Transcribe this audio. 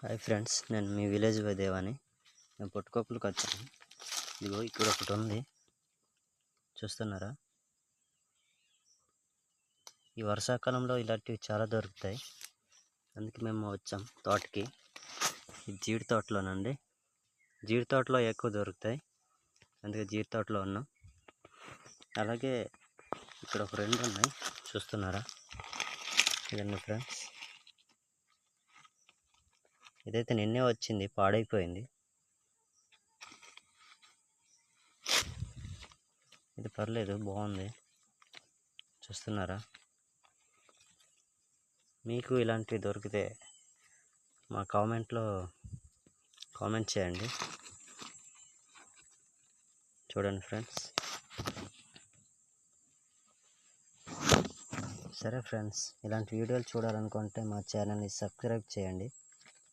Hi friends, నేను మీ village దేవాని. నేను పుట్టుకోపులకు వచ్చాను. ఇదిగో ఇక్కడ ఒకటి ఉంది, చూస్తున్నారా? ఈ వర్షాకాలంలో ఇలాంటివి చాలా దొరుకుతాయి, అందుకే మేము వచ్చాం తోటకి. ఈ జీడి తోటలోనండి, జీడి తోటలో ఎక్కువ దొరుకుతాయి, అందుకే జీడి తోటలో ఉన్నాం. అలాగే ఇక్కడ ఒక రెండు ఉన్నాయి, చూస్తున్నారా? ఇదండి ఫ్రెండ్స్, ఇదైతే నిన్నే వచ్చింది, పాడైపోయింది. ఇది పర్లేదు, బాగుంది, చూస్తున్నారా? మీకు ఇలాంటివి దొరికితే మా కామెంట్లో కామెంట్ చేయండి. చూడండి ఫ్రెండ్స్. సరే ఫ్రెండ్స్, ఇలాంటి వీడియోలు చూడాలనుకుంటే మా ఛానల్ని సబ్స్క్రైబ్ చేయండి.